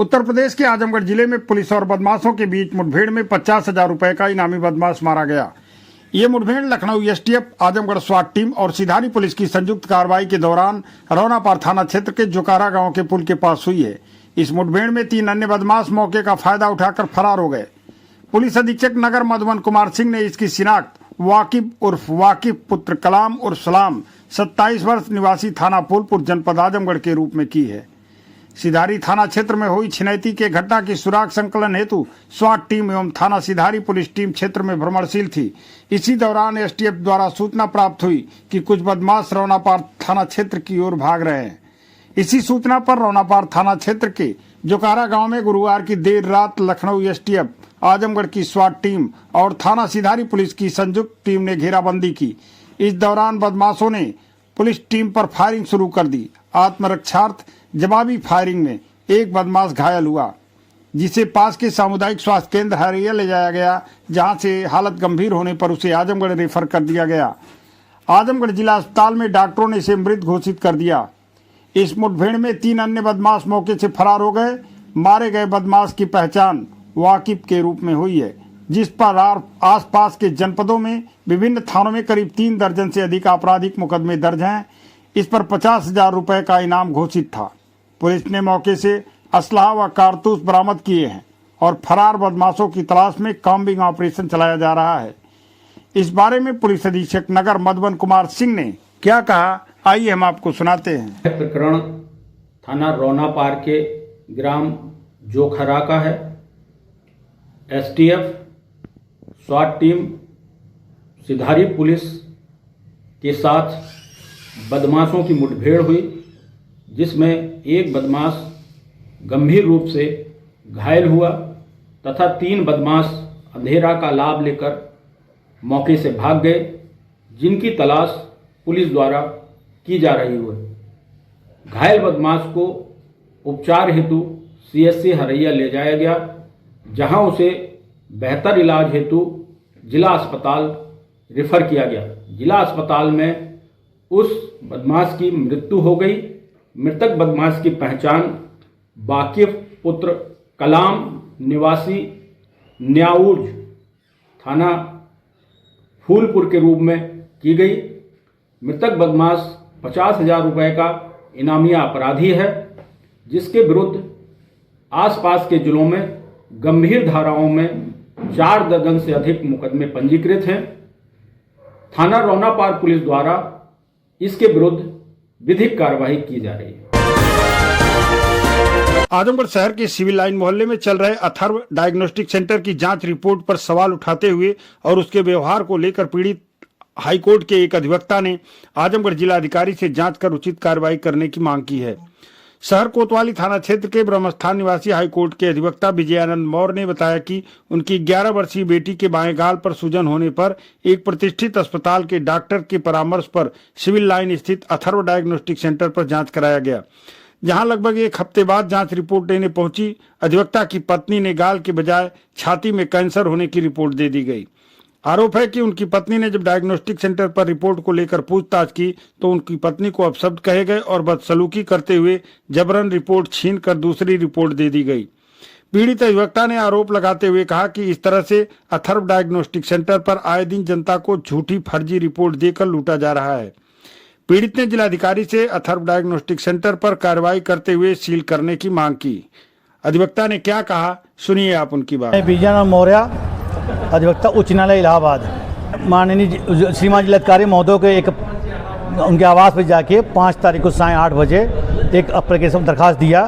उत्तर प्रदेश के आजमगढ़ जिले में पुलिस और बदमाशों के बीच मुठभेड़ में 50,000 रुपए का इनामी बदमाश मारा गया। ये मुठभेड़ लखनऊ एसटीएफ, आजमगढ़ स्वाट टीम और सिधारी पुलिस की संयुक्त कार्रवाई के दौरान रौनापार थाना क्षेत्र के जोकारा गांव के पुल के पास हुई है। इस मुठभेड़ में 3 अन्य बदमाश मौके का फायदा उठाकर फरार हो गए। पुलिस अधीक्षक नगर मधुबन कुमार सिंह ने इसकी शिनाख्त वाकिब उर्फ वाकिब पुत्र कलाम उर्फ सलाम 27 वर्ष निवासी थाना फूलपुर जनपद आजमगढ़ के रूप में की है। सिधारी थाना क्षेत्र में हुई छिनैती के घटना की सुराग संकलन हेतु स्वाट टीम एवं थाना सिधारी पुलिस टीम क्षेत्र में भ्रमणशील थी। इसी दौरान एसटीएफ द्वारा सूचना प्राप्त हुई कि कुछ बदमाश रौनापार थाना क्षेत्र की ओर भाग रहे हैं। इसी सूचना पर रौनापार थाना क्षेत्र के जोकारा गांव में गुरुवार की देर रात लखनऊ एसटीएफ, आजमगढ़ की स्वाट टीम और थाना सिधारी पुलिस की संयुक्त टीम ने घेराबंदी की। इस दौरान बदमाशों ने पुलिस टीम पर फायरिंग शुरू कर दी। आत्मरक्षार्थ जवाबी फायरिंग में एक बदमाश घायल हुआ, जिसे पास के सामुदायिक स्वास्थ्य केंद्र हरैया ले जाया गया, जहां से हालत गंभीर होने पर उसे आजमगढ़ रेफर कर दिया गया। आजमगढ़ जिला अस्पताल में डॉक्टरों ने इसे मृत घोषित कर दिया। इस मुठभेड़ में 3 अन्य बदमाश मौके से फरार हो गए। मारे गए बदमाश की पहचान वाकिब के रूप में हुई है, जिस पर आसपास के जनपदों में विभिन्न थानों में करीब 3 दर्जन से अधिक आपराधिक मुकदमे दर्ज हैं। इस पर 50,000 रुपए का इनाम घोषित था। पुलिस ने मौके से असलहा व कारतूस बरामद किए हैं और फरार बदमाशों की तलाश में कॉम्बिंग ऑपरेशन चलाया जा रहा है। इस बारे में पुलिस अधीक्षक नगर मधुबन कुमार सिंह ने क्या कहा, आइए हम आपको सुनाते हैं। प्रकरण थाना रौनापार के ग्राम जोखरा का है। एसटीएफ, स्वाट टीम, सिधारी पुलिस के साथ बदमाशों की मुठभेड़ हुई, जिसमें एक बदमाश गंभीर रूप से घायल हुआ तथा 3 बदमाश अंधेरा का लाभ लेकर मौके से भाग गए, जिनकी तलाश पुलिस द्वारा की जा रही है। घायल बदमाश को उपचार हेतु सीएचसी हरैया ले जाया गया, जहां उसे बेहतर इलाज हेतु जिला अस्पताल रेफर किया गया। जिला अस्पताल में उस बदमाश की मृत्यु हो गई। मृतक बदमाश की पहचान वाकिब पुत्र कलाम निवासी न्याउर्ज थाना फूलपुर के रूप में की गई। मृतक बदमाश 50,000 रुपए का इनामिया अपराधी है, जिसके विरुद्ध आसपास के जिलों में गंभीर धाराओं में 4 दर्जन से अधिक मुकदमे पंजीकृत हैं। थाना रौनापार पुलिस द्वारा इसके विरुद्ध विधिक कार्रवाई की जा रही है। आजमगढ़ शहर के सिविल लाइन मोहल्ले में चल रहे अथर्व डायग्नोस्टिक सेंटर की जांच रिपोर्ट पर सवाल उठाते हुए और उसके व्यवहार को लेकर पीड़ित हाईकोर्ट के एक अधिवक्ता ने आजमगढ़ जिलाधिकारी से जांच कर उचित कार्रवाई करने की मांग की है। शहर कोतवाली थाना क्षेत्र के ब्रह्मस्थान निवासी हाईकोर्ट के अधिवक्ता विजयानंद मौर्य ने बताया कि उनकी 11 वर्षीय बेटी के बाएं गाल पर सूजन होने पर एक प्रतिष्ठित अस्पताल के डॉक्टर के परामर्श पर सिविल लाइन स्थित अथर्व डायग्नोस्टिक सेंटर पर जांच कराया गया, जहां लगभग 1 हफ्ते बाद जांच रिपोर्ट लेने पहुंची अधिवक्ता की पत्नी ने गाल के बजाय छाती में कैंसर होने की रिपोर्ट दे दी गई। आरोप है कि उनकी पत्नी ने जब डायग्नोस्टिक सेंटर पर रिपोर्ट को लेकर पूछताछ की तो उनकी पत्नी को अपशब्द कहे गए और बदसलूकी करते हुए जबरन रिपोर्ट छीन कर दूसरी रिपोर्ट दे दी गई। पीड़ित अधिवक्ता ने आरोप लगाते हुए कहा कि इस तरह से अथर्व डायग्नोस्टिक सेंटर पर आए दिन जनता को झूठी फर्जी रिपोर्ट देकर लूटा जा रहा है। पीड़ित ने जिलाधिकारी से अथर्व डायग्नोस्टिक सेंटर पर कार्रवाई करते हुए सील करने की मांग की। अधिवक्ता ने क्या कहा, सुनिए आप उनकी बात। विजयानंद मौर्य, अधिवक्ता उच्च न्यायालय इलाहाबाद। माननीय श्रीमान जिलाधिकारी महोदय के एक उनके आवास पर जाके 5 तारीख को साढ़े 8 बजे एक एप्लीकेशन दरखास्त दिया।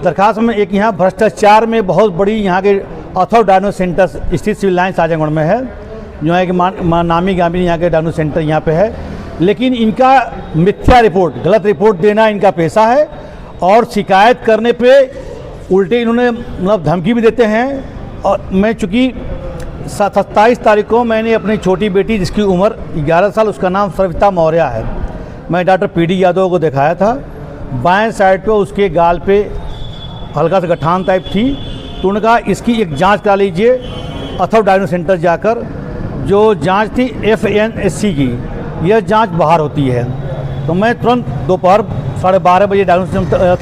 दरखास्त में एक यहाँ भ्रष्टाचार में बहुत बड़ी यहाँ के अथर्व डायग्नोस्टिक सेंटर स्थित सिविल लाइन्स आजमगढ़ में है, जो है कि नामी गामी यहाँ के डायग्नोस्टिक सेंटर यहाँ पे है, लेकिन इनका मिथ्या रिपोर्ट, गलत रिपोर्ट देना इनका पेशा है और शिकायत करने पे उल्टे इन्होंने मतलब धमकी भी देते हैं। और मैं चूँकि 27 तारीख को मैंने अपनी छोटी बेटी जिसकी उम्र 11 साल, उसका नाम सविता मौर्य है, मैं डॉक्टर पीडी यादव को दिखाया था। बाएं साइड पे उसके गाल पे हल्का सा गठान टाइप थी, तो उन्होंने कहा इसकी एक जांच करा लीजिए अथर्व डायग्नोस्टिक सेंटर जाकर। जो जांच थी FNSC की, यह जांच बाहर होती है। तो मैं तुरंत दोपहर 12:30 बजे अथर्व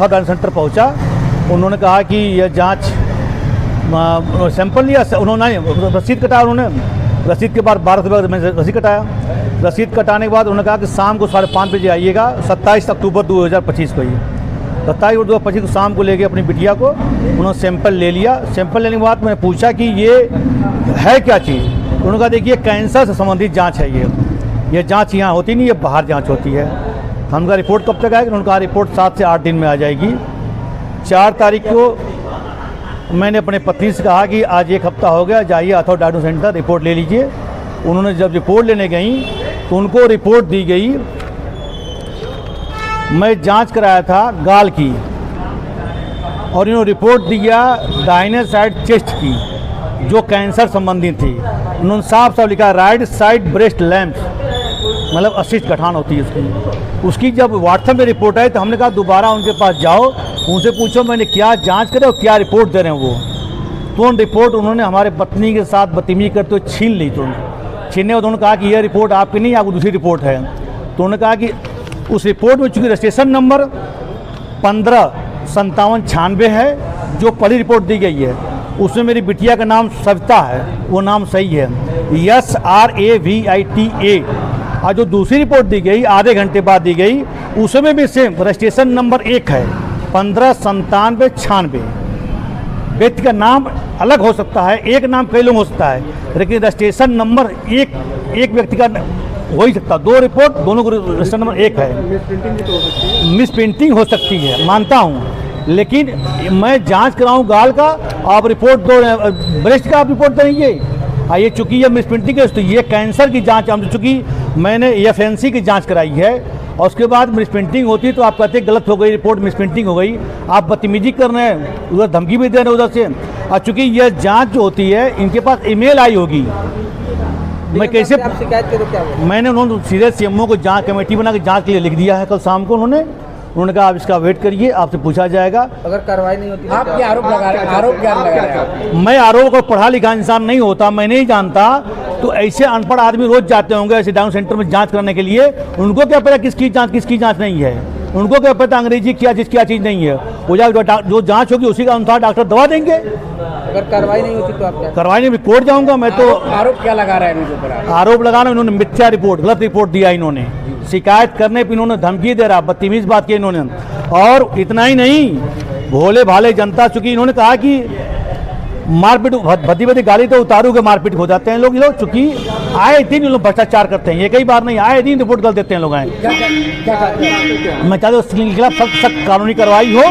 डायग्नोस्टिक सेंटर पहुँचा उन्होंने कहा कि यह जांच सैंपल लिया, उन्होंने रसीद कटाया, उन्होंने रसीद के बाद 12 रुपये मैंने रसीद कटाया। रसीद कटाने के बाद उन्होंने कहा कि शाम को 5:30 बजे आइएगा, 27 अक्टूबर 2025 को ही 27 अक्टूबर 2025 को शाम को लेके अपनी बिटिया को उन्होंने सैंपल ले लिया। सैंपल लेने के बाद मैंने पूछा कि ये है क्या चीज़। उन्होंने कहा देखिए कैंसर से संबंधित जाँच है, ये जाँच यहाँ होती नहीं, ये बाहर जाँच होती है। हमका रिपोर्ट कब तक आएगी? उन्होंने कहा रिपोर्ट 7 से 8 दिन में आ जाएगी। 4 तारीख को मैंने अपने पत्नी से कहा कि आज 1 हफ्ता हो गया, जाइए अथवा डायग्नोस्टिक सेंटर रिपोर्ट ले लीजिए। उन्होंने जब रिपोर्ट लेने गई तो उनको रिपोर्ट दी गई, मैं जांच कराया था गाल की, और इन्होंने रिपोर्ट दिया दाहिने साइड चेस्ट की जो कैंसर संबंधी थी। उन्होंने साफ साफ लिखा राइट साइड ब्रेस्ट लैम्प्स, मतलब अशिष्ट गठान होती है उसकी। जब व्हाट्सएप में रिपोर्ट आई तो हमने कहा दोबारा उनके पास जाओ, उनसे पूछो मैंने क्या जांच करे और क्या रिपोर्ट दे रहे हैं वो। तो रिपोर्ट उन्होंने हमारे पत्नी के साथ बदतमीजी करते हुए छीन ली। तो छीनने के बाद उन्होंने कहा कि यह रिपोर्ट आपकी नहीं, आपको दूसरी रिपोर्ट है। तो उन्होंने कहा कि उस रिपोर्ट में चूँकि रजिस्ट्रेशन नंबर 155796 है, जो पहली रिपोर्ट दी गई है उसमें मेरी बिटिया का नाम सविता है, वो नाम सही है, SRAVITA। और जो दूसरी रिपोर्ट दी गई आधे घंटे बाद दी गई, उसमें भी सेम रजिस्ट्रेशन नंबर 1 है 159796। व्यक्ति का नाम अलग हो सकता है, एक नाम कई लोग हो सकता है, लेकिन रजिस्ट्रेशन नंबर एक व्यक्ति का हो ही सकता। 2 रिपोर्ट दोनों को रजिस्ट्रेशन नंबर 1 है। मिस प्रिंटिंग हो सकती है, मानता हूँ, लेकिन मैं जांच कराऊँ गाल का, आप रिपोर्ट दो ब्रेस्ट का आप रिपोर्ट देंगे। ये चूँकि ये मिस प्रिंटिंग है तो ये कैंसर की जांच, हम चूँकि मैंने FNC की जांच कराई है और उसके बाद मिस प्रिंटिंग होती है तो आप कहते हैं गलत हो गई रिपोर्ट, मिस प्रिंटिंग हो गई, आप बदतमीजी कर रहे हैं, उधर धमकी भी दे रहे हैं उधर से। और चूँकि यह जांच जो होती है इनके पास ईमेल आई होगी, मैं कैसे आप शिकायत करो क्या बोला? मैंने उन्होंने सीधे CMO को जांच कमेटी बना के जांच के लिए लिख दिया है कल शाम को। उन्होंने कहा आप इसका वेट करिए, आपसे पूछा जाएगा। अगर कार्रवाई नहीं होती आप क्या आरोप लगा रहे हैं? आरोप क्या लगा रहे हैं आप? मैं आरोप को पढ़ा लिखा इंसान नहीं होता, मैं नहीं जानता। तो ऐसे अनपढ़ आदमी रोज जाते होंगे ऐसे डायग्नोस्टिक सेंटर में जांच करने के लिए, उनको क्या पता किसकी जांच नहीं है, उनको क्या पता अंग्रेजी क्या चीज़ नहीं है। वो जो जांच होगी उसी का अनुसार डॉक्टर दवा देंगे। अगर कार्रवाई नहीं होती तो आप क्या? कार्रवाई नहीं, कोर्ट जाऊंगा मैं तो। आरोप क्या लगा रहे हैं इनके ऊपर आप? आरोप लगाना, इन्होंने मिथ्या रिपोर्ट, गलत रिपोर्ट दिया इन्होंने, शिकायत करने पर इन्होंने धमकी दे रहा, बदतमीज बात की इन्होंने। और इतना ही नहीं, भोले भाले जनता, चूंकि इन्होंने कहा कि मारपीट भद्दी भद्दी गाली तो उतारू के मारपीट हो जाते हैं लोग, ये लोग चूंकि आए दिन ये लोग भ्रष्टाचार करते हैं, ये कई बार नहीं, आए दिन रिपोर्ट कर देते हैं लोग। आए मैं चाहता हूँ इसके खिलाफ सख्त कानूनी कार्रवाई हो,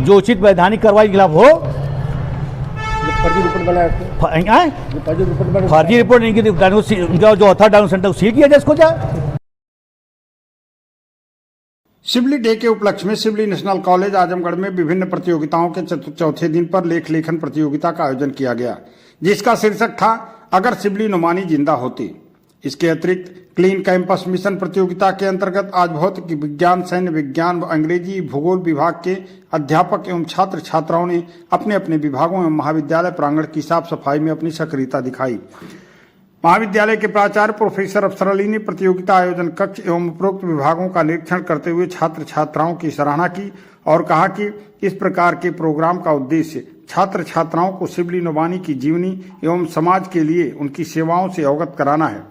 जो उचित वैधानिक कार्रवाई के खिलाफ हो। फर्जी रिपोर्ट बनाया, फर्जी रिपोर्ट उनका जो था डायग्नोस्टिक सेंटर सील किया जाए, इसको जाए। सिबली डे के उपलक्ष्य में सिबली नेशनल कॉलेज आजमगढ़ में विभिन्न प्रतियोगिताओं के चौथे दिन पर लेख लेखन प्रतियोगिता का आयोजन किया गया, जिसका शीर्षक था अगर सिबली नुमानी जिंदा होती। इसके अतिरिक्त क्लीन कैंपस मिशन प्रतियोगिता के अंतर्गत आज भौतिक विज्ञान, सैन्य विज्ञान, अंग्रेजी, भूगोल विभाग के अध्यापक एवं छात्र छात्राओं ने अपने अपने विभागों एवं महाविद्यालय प्रांगण की साफ सफाई में अपनी सक्रियता दिखाई। महाविद्यालय के प्राचार्य प्रोफेसर अफसर अली ने प्रतियोगिता आयोजन कक्ष एवं उपरोक्त विभागों का निरीक्षण करते हुए छात्र छात्राओं की सराहना की और कहा कि इस प्रकार के प्रोग्राम का उद्देश्य छात्र छात्राओं को सिबली नुमानी की जीवनी एवं समाज के लिए उनकी सेवाओं से अवगत कराना है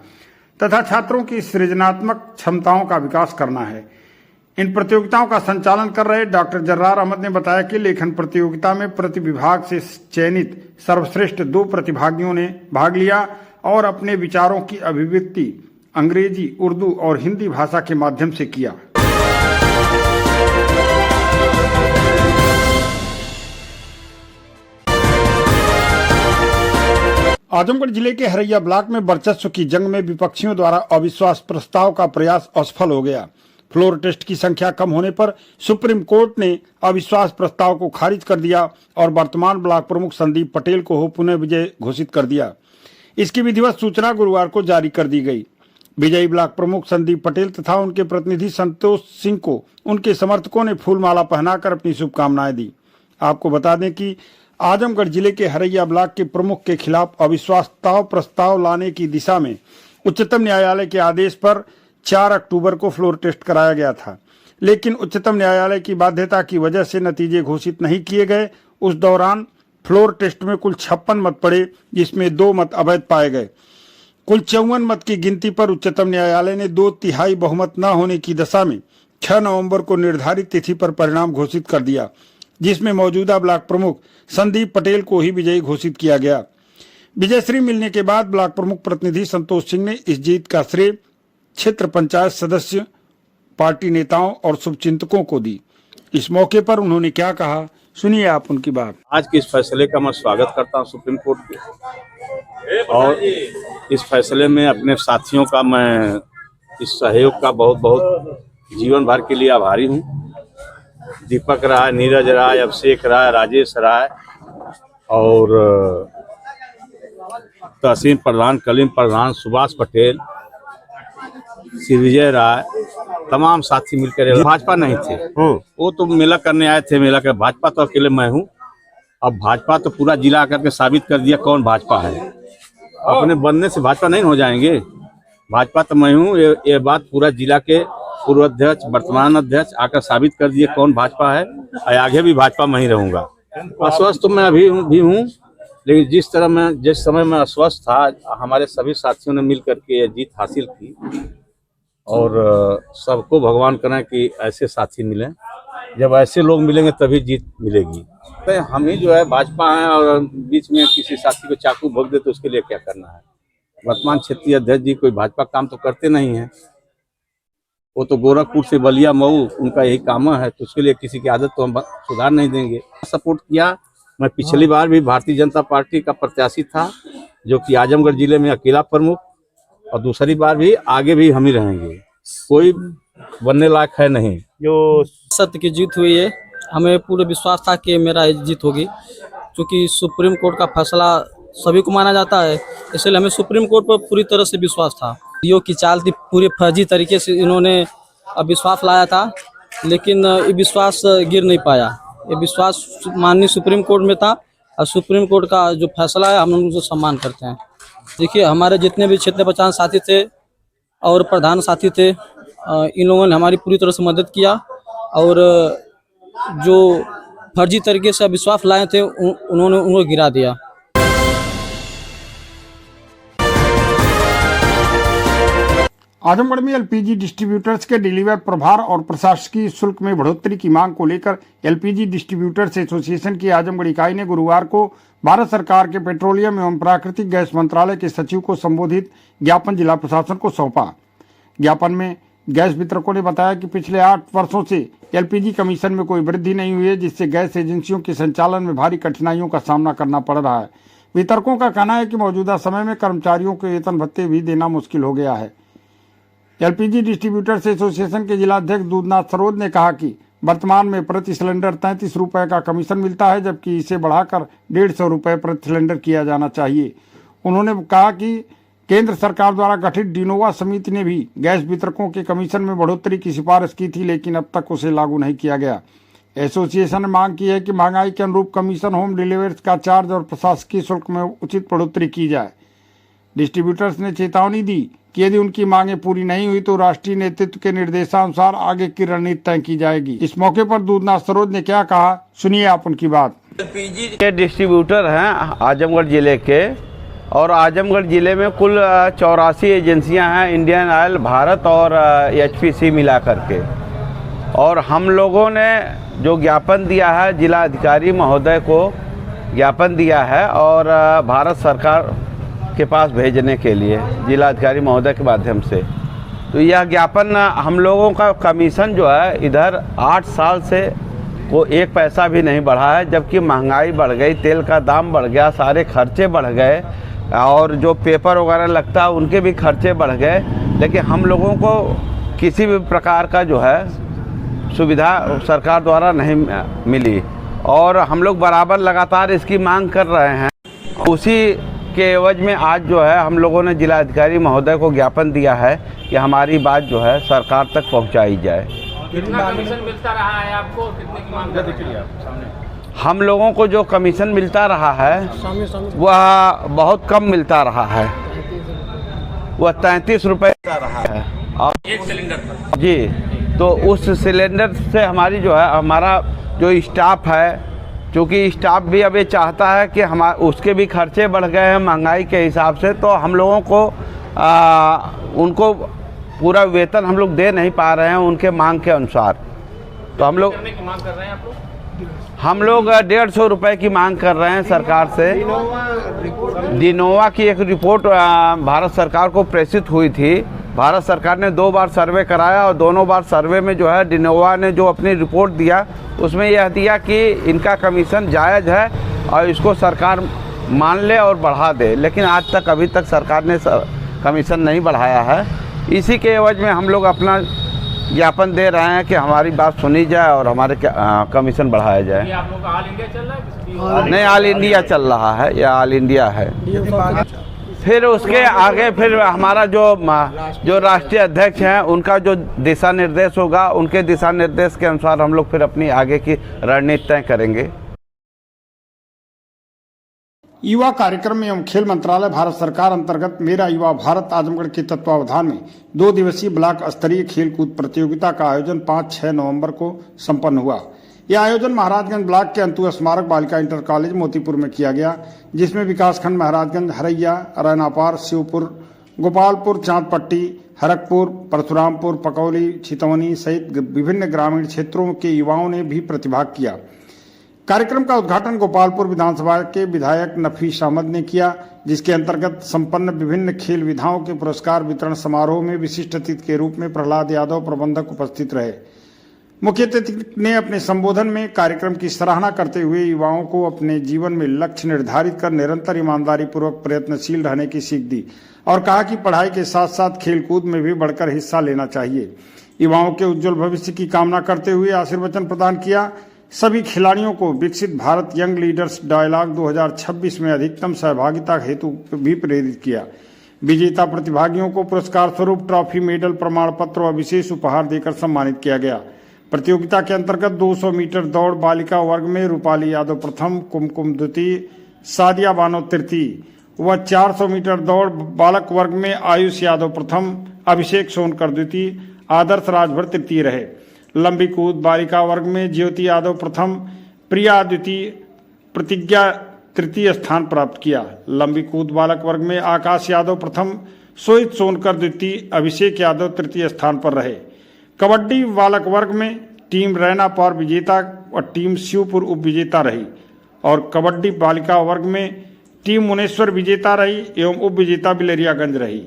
तथा छात्रों की सृजनात्मक क्षमताओं का विकास करना है। इन प्रतियोगिताओं का संचालन कर रहे डॉक्टर जर्रार अहमद ने बताया कि लेखन प्रतियोगिता में प्रति विभाग से चयनित सर्वश्रेष्ठ 2 प्रतिभागियों ने भाग लिया और अपने विचारों की अभिव्यक्ति अंग्रेजी, उर्दू और हिंदी भाषा के माध्यम से किया। आजमगढ़ जिले के हरैया ब्लॉक में वर्चस्व की जंग में विपक्षियों द्वारा अविश्वास प्रस्ताव का प्रयास असफल हो गया। फ्लोर टेस्ट की संख्या कम होने पर सुप्रीम कोर्ट ने अविश्वास प्रस्ताव को खारिज कर दिया और वर्तमान ब्लॉक प्रमुख संदीप पटेल को पुनः विजय घोषित कर दिया। इसकी विधिवत सूचना गुरुवार को जारी कर दी गई। विजयी ब्लॉक प्रमुख संदीप पटेल तथा उनके प्रतिनिधि संतोष सिंह को उनके समर्थकों ने फूलमाला पहनाकर अपनी शुभकामनाएं दी। आपको बता दें कि आजमगढ़ जिले के हरैया ब्लॉक के प्रमुख के खिलाफ अविश्वास प्रस्ताव लाने की दिशा में उच्चतम न्यायालय के आदेश पर 4 अक्टूबर को फ्लोर टेस्ट कराया गया था, लेकिन उच्चतम न्यायालय की बाध्यता की वजह से नतीजे घोषित नहीं किए गए। उस दौरान फ्लोर टेस्ट में कुल 56 मत पड़े, जिसमें 2 मत अवैध पाए गए। कुल 54 मत की गिनती पर उच्चतम न्यायालय ने 2/3 बहुमत न होने की दशा में 6 नवंबर को निर्धारित तिथि पर परिणाम घोषित कर दिया, जिसमें मौजूदा ब्लॉक प्रमुख संदीप पटेल को ही विजयी घोषित किया गया। विजयश्री मिलने के बाद ब्लॉक प्रमुख प्रतिनिधि संतोष सिंह ने इस जीत का श्रेय क्षेत्र पंचायत सदस्य, पार्टी नेताओं और शुभचिंतकों को दी। इस मौके पर उन्होंने क्या कहा, सुनिए आप उनकी बात। आज के इस फैसले का मैं स्वागत करता हूं सुप्रीम कोर्ट के, और इस फैसले में अपने साथियों का मैं इस सहयोग का बहुत बहुत जीवन भर के लिए आभारी हूं। दीपक राय, नीरज राय, अभिषेक राय, राजेश राय और तहसीन प्रधान, कलीम प्रधान, सुभाष पटेल, श्री विजय राय, तमाम साथी मिलकर, भाजपा नहीं थे वो तो मेला करने आए थे। मेला कर भाजपा तो अकेले मैं हूँ। अब भाजपा तो पूरा जिला करके साबित कर दिया कौन भाजपा है। अपने बनने से भाजपा नहीं हो जाएंगे। भाजपा तो मैं हूँ, ये बात पूरा जिला के पूर्व अध्यक्ष, वर्तमान अध्यक्ष आकर साबित कर दिए कौन भाजपा है। और आगे भी भाजपा में ही रहूंगा। अस्वस्थ तो मैं अभी भी हूँ, लेकिन जिस समय मैं अस्वस्थ था, हमारे सभी साथियों ने मिल करके ये जीत हासिल की। और सबको भगवान करें कि ऐसे साथी मिलें। जब ऐसे लोग मिलेंगे तभी जीत मिलेगी। तो हम ही जो है भाजपा हैं और बीच में किसी साथी को चाकू भोग दे तो उसके लिए क्या करना है। वर्तमान क्षेत्रीय अध्यक्ष जी कोई भाजपा काम तो करते नहीं हैं। वो तो गोरखपुर से बलिया, मऊ, उनका यही काम है। तो उसके लिए किसी की आदत तो हम सुधार नहीं देंगे। सपोर्ट किया। मैं पिछली बार भी भारतीय जनता पार्टी का प्रत्याशी था, जो कि आजमगढ़ जिले में अकेला प्रमुख, और दूसरी बार भी आगे भी हम ही रहेंगे। कोई बनने लायक है नहीं। जो सत्य की जीत हुई है, हमें पूरा विश्वास था कि मेरा जीत होगी, क्योंकि सुप्रीम कोर्ट का फैसला सभी को माना जाता है, इसलिए हमें सुप्रीम कोर्ट पर पूरी तरह से विश्वास था। ईओ की चाल थी, पूरे फर्जी तरीके से इन्होंने विश्वास लाया था, लेकिन ये विश्वास गिर नहीं पाया। ये विश्वास माननीय सुप्रीम कोर्ट में था, और सुप्रीम कोर्ट का जो फैसला है हम उनको सम्मान करते हैं। देखिए, हमारे जितने भी क्षेत्र पहचान साथी थे और प्रधान साथी थे, इन लोगों ने हमारी पूरी तरह से मदद किया, और जो फर्जी तरीके से विश्वास लाए थे उन्होंने उनको गिरा दिया। आजमगढ़ में एलपीजी डिस्ट्रीब्यूटर्स के डिलीवर प्रभार और प्रशासकीय शुल्क में बढ़ोतरी की मांग को लेकर एलपीजी डिस्ट्रीब्यूटर्स एसोसिएशन की आजमगढ़ इकाई ने गुरुवार को भारत सरकार के पेट्रोलियम एवं प्राकृतिक गैस मंत्रालय के सचिव को संबोधित ज्ञापन जिला प्रशासन को सौंपा। ज्ञापन में गैस वितरकों ने बताया कि पिछले 8 वर्षों से एलपीजी कमीशन में कोई वृद्धि नहीं हुई है, जिससे गैस एजेंसियों के संचालन में भारी कठिनाइयों का सामना करना पड़ रहा है। वितरकों का कहना है कि मौजूदा समय में कर्मचारियों के वेतन भत्ते भी देना मुश्किल हो गया है। एलपीजी डिस्ट्रीब्यूटर्स एसोसिएशन के जिलाध्यक्ष दूधनाथ सरोज ने कहा कि वर्तमान में प्रति सिलेंडर 33 रुपये का कमीशन मिलता है, जबकि इसे बढ़ाकर 150 रुपये प्रति सिलेंडर किया जाना चाहिए। उन्होंने कहा कि केंद्र सरकार द्वारा गठित डिनोवा समिति ने भी गैस वितरकों के कमीशन में बढ़ोतरी की सिफारिश की थी, लेकिन अब तक उसे लागू नहीं किया गया। एसोसिएशन ने मांग की है कि महंगाई के अनुरूप कमीशन, होम डिलीवरी का चार्ज और प्रशासकीय शुल्क में उचित बढ़ोतरी की जाए। डिस्ट्रीब्यूटर्स ने चेतावनी दी कि यदि उनकी मांगें पूरी नहीं हुई तो राष्ट्रीय नेतृत्व के निर्देशानुसार आगे की रणनीति तय की जाएगी। इस मौके पर दूधनाथ सरोज ने क्या कहा, सुनिए आप उनकी बात। एलपीजी के डिस्ट्रीब्यूटर हैं आजमगढ़ जिले के, और आजमगढ़ जिले में कुल 84 एजेंसियां हैं, इंडियन ऑयल, भारत और एचपीसी मिला करके। और हम लोगों ने जो ज्ञापन दिया है, जिला अधिकारी महोदय को ज्ञापन दिया है और भारत सरकार के पास भेजने के लिए जिला अधिकारी महोदय के माध्यम से। तो यह ज्ञापन, हम लोगों का कमीशन जो है इधर 8 साल से को 1 पैसा भी नहीं बढ़ा है, जबकि महंगाई बढ़ गई, तेल का दाम बढ़ गया, सारे खर्चे बढ़ गए, और जो पेपर वगैरह लगता है उनके भी खर्चे बढ़ गए, लेकिन हम लोगों को किसी भी प्रकार का जो है सुविधा सरकार द्वारा नहीं मिली, और हम लोग बराबर लगातार इसकी मांग कर रहे हैं। उसी के एवज में आज जो है हम लोगों ने जिला अधिकारी महोदय को ज्ञापन दिया है कि हमारी बात जो है सरकार तक पहुंचाई जाए। कितना कमीशन मिलता रहा है आपको, कितने की मांग कर रही है? हम लोगों को जो कमीशन मिलता रहा है वह बहुत कम मिलता रहा है, वह 33 रुपये रहा है। और 1 सिलेंडर पर जी तो उस सिलेंडर से हमारी जो है हमारा जो स्टाफ है, क्योंकि स्टाफ भी अब ये चाहता है कि उसके भी खर्चे बढ़ गए हैं महंगाई के हिसाब से, तो हम लोगों को उनको पूरा वेतन हम लोग दे नहीं पा रहे हैं उनके मांग के अनुसार। तो हम लोग 150 रुपये की मांग कर रहे हैं सरकार से। डिनोवा की एक रिपोर्ट भारत सरकार को प्रेषित हुई थी। भारत सरकार ने 2 बार सर्वे कराया और दोनों बार सर्वे में जो है डिनोवा ने जो अपनी रिपोर्ट दिया उसमें यह दिया कि इनका कमीशन जायज़ है और इसको सरकार मान ले और बढ़ा दे, लेकिन आज तक अभी तक सरकार ने कमीशन नहीं बढ़ाया है। इसी के एवज में हम लोग अपना ज्ञापन दे रहे हैं कि हमारी बात सुनी जाए और हमारे कमीशन बढ़ाया जाए। आप लोग का ऑल इंडिया चल रहा है? नहीं, ऑल इंडिया चल रहा है, या ऑल इंडिया है। फिर उसके आगे फिर हमारा जो राष्ट्रीय अध्यक्ष हैं उनका जो दिशा निर्देश होगा, उनके दिशा निर्देश के अनुसार हम लोग फिर अपनी आगे की रणनीति तय करेंगे। युवा कार्यक्रम एवं खेल मंत्रालय भारत सरकार अंतर्गत मेरा युवा भारत आजमगढ़ के तत्वावधान में 2 दिवसीय ब्लॉक स्तरीय खेलकूद प्रतियोगिता का आयोजन 5-6 नवंबर को संपन्न हुआ। यह आयोजन महाराजगंज ब्लॉक के अंतु स्मारक बालिका इंटर कॉलेज मोतीपुर में किया गया, जिसमें विकासखंड महाराजगंज, हरैया, रैनापार, शिवपुर, गोपालपुर, चांदपट्टी, हरकपुर, परशुरामपुर, पकौली, छितौनी सहित विभिन्न ग्रामीण क्षेत्रों के युवाओं ने भी प्रतिभाग किया। कार्यक्रम का उद्घाटन गोपालपुर विधानसभा के विधायक नफीस अहमद ने किया, जिसके अंतर्गत संपन्न विभिन्न खेल विधाओं के पुरस्कार वितरण समारोह में विशिष्ट अतिथि के रूप में प्रहलाद यादव प्रबंधक उपस्थित रहे। मुख्य अतिथि ने अपने संबोधन में कार्यक्रम की सराहना करते हुए युवाओं को अपने जीवन में लक्ष्य निर्धारित कर निरंतर ईमानदारी पूर्वक प्रयत्नशील रहने की सीख दी और कहा कि पढ़ाई के साथ साथ खेलकूद में भी बढ़कर हिस्सा लेना चाहिए। युवाओं के उज्जवल भविष्य की कामना करते हुए आशीर्वचन प्रदान किया। सभी खिलाड़ियों को विकसित भारत यंग लीडर्स डायलॉग 2026 में अधिकतम सहभागिता हेतु भी प्रेरित किया। विजेता प्रतिभागियों को पुरस्कार स्वरूप ट्रॉफी, मेडल, प्रमाण पत्र व विशेष उपहार देकर सम्मानित किया गया। प्रतियोगिता के अंतर्गत 200 मीटर दौड़ बालिका वर्ग में रूपाली यादव प्रथम, कुमकुम द्वितीय, सादिया बानो तृतीय व 400 मीटर दौड़ बालक वर्ग में आयुष यादव प्रथम, अभिषेक सोनकर द्वितीय, आदर्श राजभर तृतीय रहे। लंबी कूद बालिका वर्ग में ज्योति यादव प्रथम, प्रिया द्वितीय, प्रतिज्ञा तृतीय स्थान प्राप्त किया। लंबी कूद बालक वर्ग में आकाश यादव प्रथम, सोहित सोनकर द्वितीय, अभिषेक यादव तृतीय स्थान पर रहे। कबड्डी बालक वर्ग में टीम रैनापार विजेता और टीम शिवपुर उप विजेता रही और कबड्डी बालिका वर्ग में टीम मुनेश्वर विजेता रही एवं उप विजेता बिलरियागंज रही।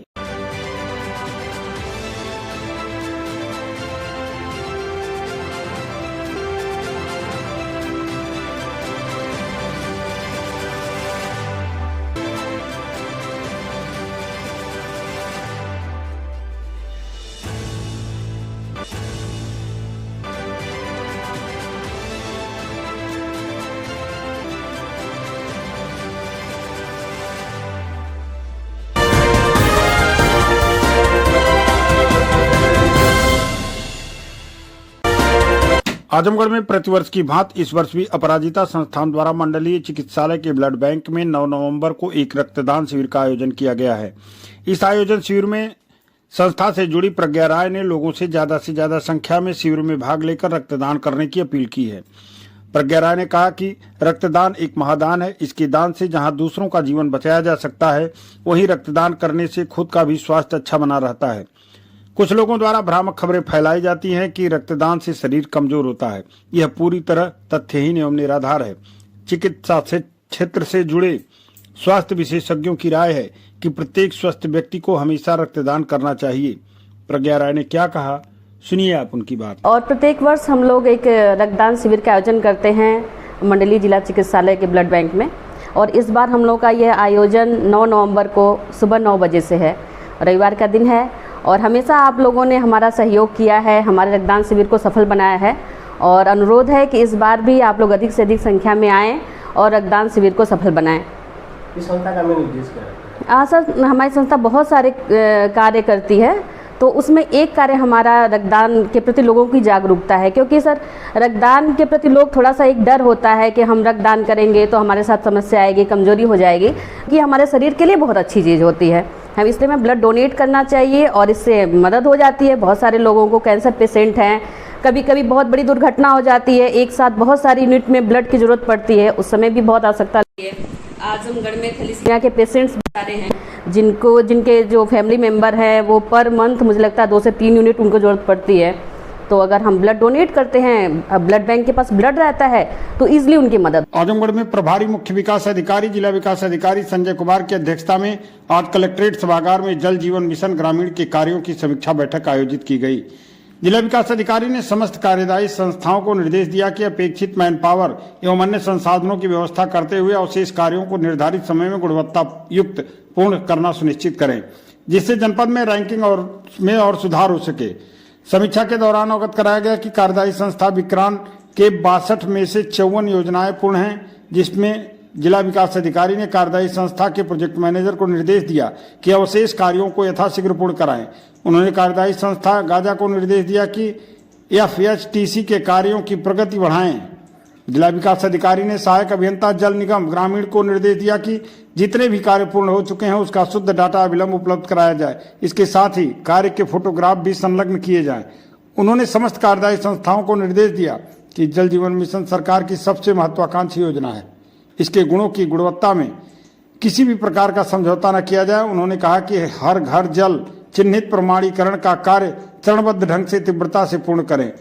आजमगढ़ में प्रतिवर्ष की भांति इस वर्ष भी अपराजिता संस्थान द्वारा मंडलीय चिकित्सालय के ब्लड बैंक में 9 नवंबर को एक रक्तदान शिविर का आयोजन किया गया है। इस आयोजन शिविर में संस्था से जुड़ी प्रज्ञा राय ने लोगों से ज्यादा संख्या में शिविर में भाग लेकर रक्तदान करने की अपील की है। प्रज्ञा राय ने कहा कि रक्तदान एक महादान है। इसके दान से जहां दूसरों का जीवन बचाया जा सकता है, वहीं रक्तदान करने से खुद का भी स्वास्थ्य अच्छा बना रहता है। कुछ लोगों द्वारा भ्रामक खबरें फैलाई जाती हैं कि रक्तदान से शरीर कमजोर होता है। यह पूरी तरह तथ्यहीन एवं निराधार है। चिकित्सा से क्षेत्र से जुड़े स्वास्थ्य विशेषज्ञों की राय है कि प्रत्येक स्वस्थ व्यक्ति को हमेशा रक्तदान करना चाहिए। प्रज्ञा राय ने क्या कहा, सुनिए आप उनकी बात। और प्रत्येक वर्ष हम लोग एक रक्तदान शिविर का आयोजन करते हैं मंडलीय जिला चिकित्सालय के ब्लड बैंक में, और इस बार हम लोग का यह आयोजन 9 नवंबर को सुबह 9 बजे से है, रविवार का दिन है। और हमेशा आप लोगों ने हमारा सहयोग किया है, हमारे रक्तदान शिविर को सफल बनाया है, और अनुरोध है कि इस बार भी आप लोग अधिक से अधिक संख्या में आएँ और रक्तदान शिविर को सफल बनाएं। इस संस्था का मेन उद्देश्य क्या है? हाँ सर, हमारी संस्था बहुत सारे कार्य करती है, तो उसमें एक कार्य हमारा रक्तदान के प्रति लोगों की जागरूकता है। क्योंकि सर रक्तदान के प्रति लोग थोड़ा सा एक डर होता है कि हम रक्तदान करेंगे तो हमारे साथ समस्या आएगी, कमजोरी हो जाएगी, कि हमारे शरीर के लिए बहुत अच्छी चीज़ होती है। हम इसलिए में ब्लड डोनेट करना चाहिए और इससे मदद हो जाती है। बहुत सारे लोगों को, कैंसर पेशेंट हैं, कभी कभी बहुत बड़ी दुर्घटना हो जाती है, एक साथ बहुत सारी यूनिट में ब्लड की ज़रूरत पड़ती है, उस समय भी बहुत आवश्यकता लगती है। आजमगढ़ में थैलेसीमिया के पेशेंट्स सारे हैं जिनके जो फैमिली मेम्बर हैं वो पर मंथ मुझे लगता है 2 से 3 यूनिट उनको ज़रूरत पड़ती है। तो अगर हम ब्लड डोनेट करते हैं, ब्लड बैंक के पास ब्लड रहता है, तो ईजिली उनकी मदद। आजमगढ़ में प्रभारी मुख्य विकास अधिकारी, जिला विकास अधिकारी संजय कुमार की अध्यक्षता में आज कलेक्ट्रेट सभागार में जल जीवन मिशन ग्रामीण के कार्यों की समीक्षा बैठक आयोजित की गई। जिला विकास अधिकारी ने समस्त कार्यदायी संस्थाओं को निर्देश दिया कि अपेक्षित मैन पावर एवं अन्य संसाधनों की व्यवस्था करते हुए अवशेष कार्यों को निर्धारित समय में गुणवत्ता युक्त पूर्ण करना सुनिश्चित करें, जिससे जनपद में रैंकिंग और सुधार हो सके। समीक्षा के दौरान अवगत कराया गया कि कार्यदायी संस्था विक्रांत के 62 में से 54 योजनाएं पूर्ण हैं, जिसमें जिला विकास अधिकारी ने कार्यदायी संस्था के प्रोजेक्ट मैनेजर को निर्देश दिया कि अवशेष कार्यों को यथाशीघ्र पूर्ण कराएं। उन्होंने कार्यदायी संस्था गाजा को निर्देश दिया कि FHTC के कार्यों की प्रगति बढ़ाएं। जिला विकास अधिकारी ने सहायक अभियंता जल निगम ग्रामीण को निर्देश दिया कि जितने भी कार्य पूर्ण हो चुके हैं उसका शुद्ध डाटा अविलंब उपलब्ध कराया जाए। इसके साथ ही कार्य के फोटोग्राफ भी संलग्न किए जाएं। उन्होंने समस्त कार्यदायी संस्थाओं को निर्देश दिया कि जल जीवन मिशन सरकार की सबसे महत्वाकांक्षी योजना है, इसके गुणों की गुणवत्ता में किसी भी प्रकार का समझौता न किया जाए। उन्होंने कहा कि हर घर जल चिन्हित प्रमाणीकरण का कार्य चरणबद्ध ढंग से तीव्रता से पूर्ण करें।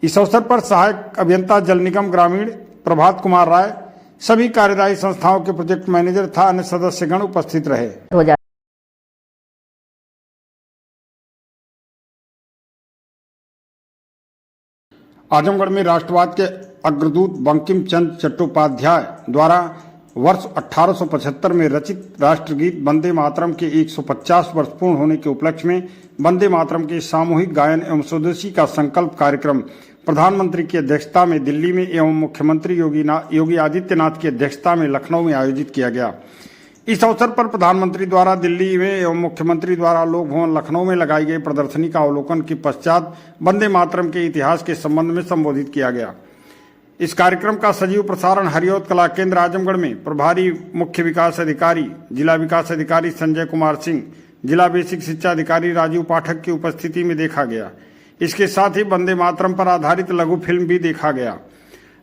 इस अवसर पर सहायक अभियंता जल निगम ग्रामीण प्रभात कुमार राय, सभी कार्यदायी संस्थाओं के प्रोजेक्ट मैनेजर तथा अन्य सदस्यगण उपस्थित रहे। आजमगढ़ में राष्ट्रवाद के अग्रदूत बंकिम चंद्र चट्टोपाध्याय द्वारा वर्ष 1875 में रचित राष्ट्रगीत वंदे मातरम के 150 वर्ष पूर्ण होने के उपलक्ष्य में वंदे मातरम के सामूहिक गायन एवं स्वदेशी का संकल्प कार्यक्रम प्रधानमंत्री की अध्यक्षता में दिल्ली में एवं मुख्यमंत्री योगी आदित्यनाथ की अध्यक्षता में लखनऊ में आयोजित किया गया। इस अवसर पर प्रधानमंत्री द्वारा दिल्ली में एवं मुख्यमंत्री द्वारा लोक भवन लखनऊ में लगाई गई प्रदर्शनी का अवलोकन के पश्चात वंदे मातरम के इतिहास के संबंध में संबोधित किया गया। इस कार्यक्रम का सजीव प्रसारण हरिऔध कला केंद्र आजमगढ़ में प्रभारी मुख्य विकास अधिकारी, जिला विकास अधिकारी संजय कुमार सिंह, जिला बेसिक शिक्षा अधिकारी राजीव पाठक की उपस्थिति में देखा गया। इसके साथ ही वंदे मातरम पर आधारित लघु फिल्म भी देखा गया।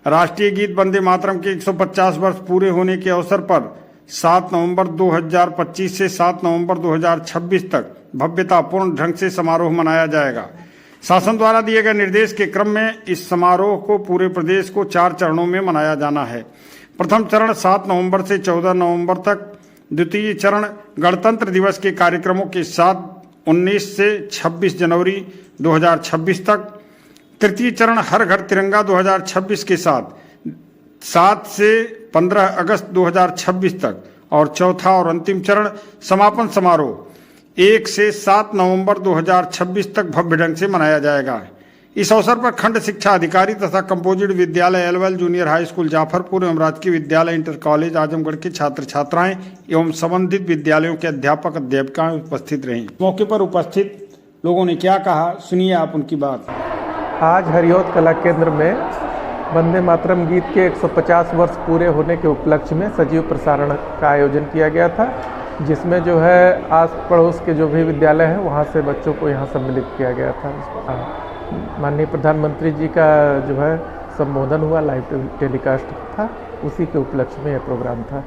राष्ट्रीय गीत वंदे मातरम के 150 वर्ष पूरे होने के अवसर पर 7 नवंबर 2025 से 7 नवंबर 2026 तक भव्यतापूर्ण ढंग से समारोह मनाया जाएगा। शासन द्वारा दिए गए निर्देश के क्रम में इस समारोह को पूरे प्रदेश को 4 चरणों में मनाया जाना है। प्रथम चरण 7 नवंबर से 14 नवंबर तक, द्वितीय चरण गणतंत्र दिवस के कार्यक्रमों के साथ 19 से 26 जनवरी 2026 तक, तृतीय चरण हर घर तिरंगा 2026 के साथ 7 से 15 अगस्त 2026 तक और चौथा और अंतिम चरण समापन समारोह 1 से 7 नवंबर 2026 तक भव्य ढंग से मनाया जाएगा। इस अवसर पर खंड शिक्षा अधिकारी तथा कंपोजिट विद्यालय एलवेल जूनियर हाई स्कूल जाफरपुर एवं राजकीय विद्यालय इंटर कॉलेज आजमगढ़ के छात्र छात्राएं एवं संबंधित विद्यालयों के अध्यापक अध्यापिकाएं उपस्थित रहीं। मौके पर उपस्थित लोगों ने क्या कहा, सुनिए आप उनकी बात। आज हरिऔध कला केंद्र में वंदे मातरम गीत के 150 वर्ष पूरे होने के उपलक्ष्य में सजीव प्रसारण का आयोजन किया गया था, जिसमें जो है आस पड़ोस के जो भी विद्यालय हैं वहाँ से बच्चों को यहाँ सम्मिलित किया गया था। माननीय प्रधानमंत्री जी का जो है संबोधन हुआ, लाइव टेलीकास्ट था, उसी के उपलक्ष्य में यह प्रोग्राम था।